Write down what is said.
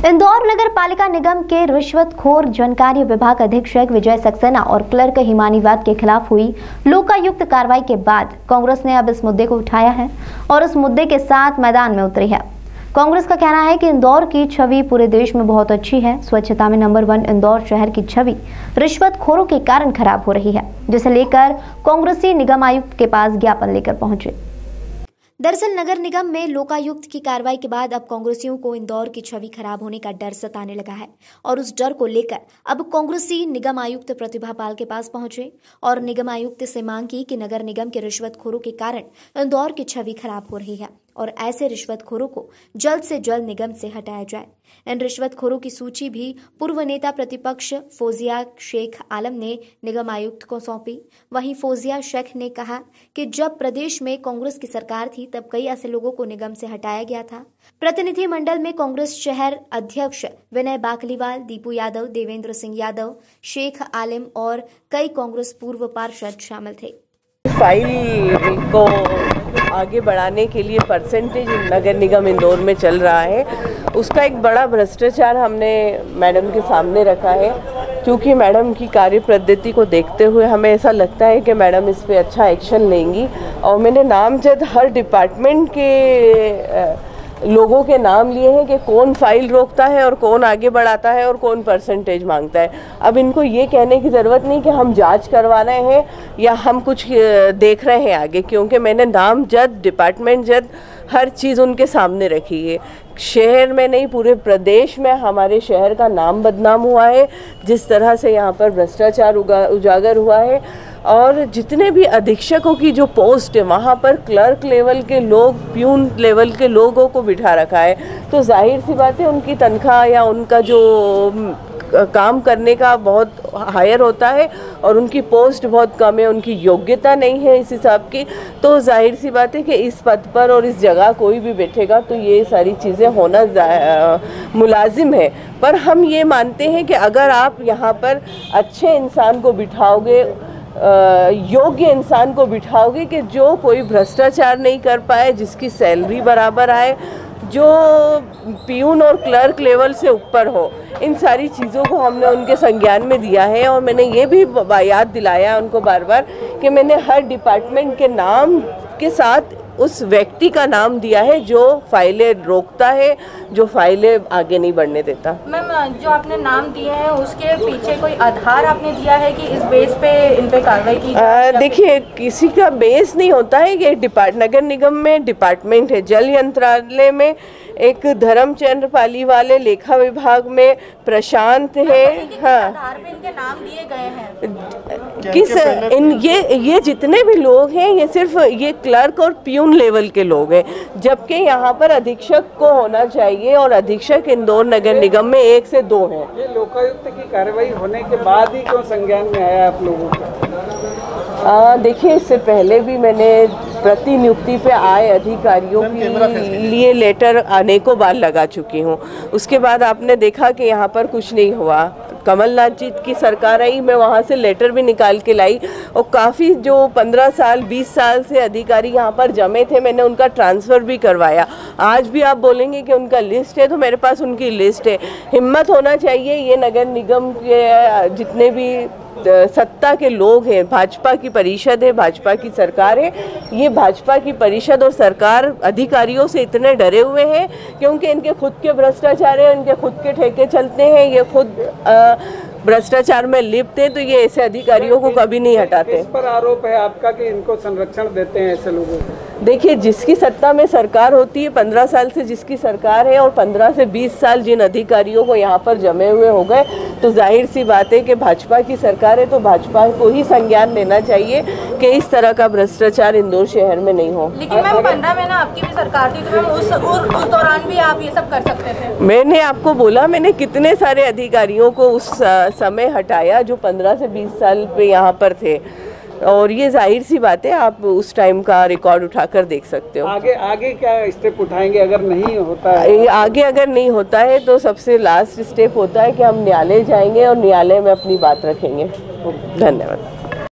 इंदौर नगर पालिका निगम के रिश्वतखोर जनकार्य विभाग अधीक्षक विजय सक्सेना और क्लर्क हिमानीवाद के खिलाफ हुई लोकायुक्त कार्रवाई के बाद कांग्रेस ने अब इस मुद्दे को उठाया है और इस मुद्दे के साथ मैदान में उतरी है। कांग्रेस का कहना है कि इंदौर की छवि पूरे देश में बहुत अच्छी है। स्वच्छता में नंबर 1 इंदौर शहर की छवि रिश्वतखोरों के कारण खराब हो रही है, जिसे लेकर कांग्रेसी निगम आयुक्त के पास ज्ञापन लेकर पहुंचे। दरअसल नगर निगम में लोकायुक्त की कार्रवाई के बाद अब कांग्रेसियों को इंदौर की छवि खराब होने का डर सताने लगा है और उस डर को लेकर अब कांग्रेसी निगम आयुक्त प्रतिभा पाल के पास पहुंचे और निगम आयुक्त से मांग की कि नगर निगम के रिश्वतखोरों के कारण इंदौर की छवि खराब हो रही है और ऐसे रिश्वतखोरों को जल्द से जल्द निगम से हटाया जाए। इन रिश्वतखोरों की सूची भी पूर्व नेता प्रतिपक्ष फौजिया शेख आलम ने निगम आयुक्त को सौंपी। वहीं फौजिया शेख ने कहा कि जब प्रदेश में कांग्रेस की सरकार थी तब कई ऐसे लोगों को निगम से हटाया गया था। प्रतिनिधि मंडल में कांग्रेस शहर अध्यक्ष विनय बाकलीवाल, दीपू यादव, देवेंद्र सिंह यादव, शेख आलम और कई कांग्रेस पूर्व पार्षद शामिल थे। फाइल को आगे बढ़ाने के लिए परसेंटेज नगर निगम इंदौर में चल रहा है, उसका एक बड़ा भ्रष्टाचार हमने मैडम के सामने रखा है। क्योंकि मैडम की कार्य पद्धति को देखते हुए हमें ऐसा लगता है कि मैडम इस पे अच्छा एक्शन लेंगी और मैंने नामजद हर डिपार्टमेंट के लोगों के नाम लिए हैं कि कौन फाइल रोकता है और कौन आगे बढ़ाता है और कौन परसेंटेज मांगता है। अब इनको ये कहने की ज़रूरत नहीं कि हम जांच करवा रहे हैं या हम कुछ देख रहे हैं आगे, क्योंकि मैंने नामजद डिपार्टमेंट जद हर चीज़ उनके सामने रखी है। शहर में नहीं, पूरे प्रदेश में हमारे शहर का नाम बदनाम हुआ है जिस तरह से यहाँ पर भ्रष्टाचार उजागर हुआ है। और जितने भी अधीक्षकों की जो पोस्ट है वहाँ पर क्लर्क लेवल के लोग, प्यून लेवल के लोगों को बिठा रखा है, तो जाहिर सी बात है उनकी तनख्वाह या उनका जो काम करने का बहुत हायर होता है और उनकी पोस्ट बहुत कम है, उनकी योग्यता नहीं है इस हिसाब की। तो जाहिर सी बात है कि इस पद पर और इस जगह कोई भी बैठेगा तो ये सारी चीज़ें होना मुलाजिम है। पर हम ये मानते हैं कि अगर आप यहाँ पर अच्छे इंसान को बिठाओगे, योग्य इंसान को बिठाओगे कि जो कोई भ्रष्टाचार नहीं कर पाए, जिसकी सैलरी बराबर आए, जो पियून और क्लर्क लेवल से ऊपर हो, इन सारी चीज़ों को हमने उनके संज्ञान में दिया है। और मैंने ये भी याद दिलाया उनको बार बार कि मैंने हर डिपार्टमेंट के नाम के साथ उस व्यक्ति का नाम दिया है जो फाइलें रोकता है, जो फाइलें आगे नहीं बढ़ने देता। मैम, जो आपने नाम दिए हैं उसके पीछे कोई आधार आपने दिया है कि इस बेस पे इन पे कार्रवाई की? देखिए, किसी का बेस नहीं होता है। ये नगर निगम में डिपार्टमेंट है, जल मंत्रालय में एक धर्मचंद्र पालीवाले, लेखा विभाग में प्रशांत है। हाँ, आधार पे इनके नाम दिए गए हैं ये जितने भी लोग हैं ये सिर्फ ये क्लर्क और प्यून लेवल के लोग हैं, जबकि यहाँ पर अधीक्षक को होना चाहिए और अधीक्षक इंदौर नगर निगम में 1 से 2 हैं। ये लोकायुक्त की कार्रवाई होने के बाद ही क्यों संज्ञान में आया आप लोगों का? देखिए, इससे पहले भी मैंने प्रतिनियुक्ति पे आए अधिकारियों के लिए लेटर अनेकों बार लगा चुकी हूँ। उसके बाद आपने देखा कि यहाँ पर कुछ नहीं हुआ। कमलनाथ जी की सरकार आई, मैं वहाँ से लेटर भी निकाल के लाई और काफ़ी जो 15 साल 20 साल से अधिकारी यहाँ पर जमे थे, मैंने उनका ट्रांसफ़र भी करवाया। आज भी आप बोलेंगे कि उनका लिस्ट है तो मेरे पास उनकी लिस्ट है। हिम्मत होना चाहिए ये नगर निगम के जितने भी सत्ता के लोग हैं, भाजपा की परिषद है, भाजपा की सरकार है, ये भाजपा की परिषद और सरकार अधिकारियों से इतने डरे हुए हैं क्योंकि इनके खुद के भ्रष्टाचार है, इनके खुद के ठेके चलते हैं, ये खुद भ्रष्टाचार में लिप्त है, तो ये ऐसे अधिकारियों को कभी नहीं हटाते। इस पर आरोप है आपका कि इनको संरक्षण देते हैं ऐसे लोगों को। देखिए, जिसकी सत्ता में सरकार होती है, 15 साल से जिसकी सरकार है और 15 से 20 साल जिन अधिकारियों को यहाँ पर जमे हुए हो गए, तो जाहिर सी बात है कि भाजपा की सरकार है तो भाजपा को ही संज्ञान लेना चाहिए कि इस तरह का भ्रष्टाचार इंदौर शहर में नहीं हो। लेकिन मैम, 15 महीना आपकी भी सरकार थी तो मैम उस दौरान भी आप ये सब कर सकते थे। मैंने आपको बोला, मैंने कितने सारे अधिकारियों को उस समय हटाया जो 15 से 20 साल पे यहाँ पर थे, और ये जाहिर सी बात है, आप उस टाइम का रिकॉर्ड उठाकर देख सकते हो। आगे क्या स्टेप उठाएंगे अगर नहीं होता है? आगे अगर नहीं होता है तो सबसे लास्ट स्टेप होता है कि हम न्यायालय जाएंगे और न्यायालय में अपनी बात रखेंगे। धन्यवाद।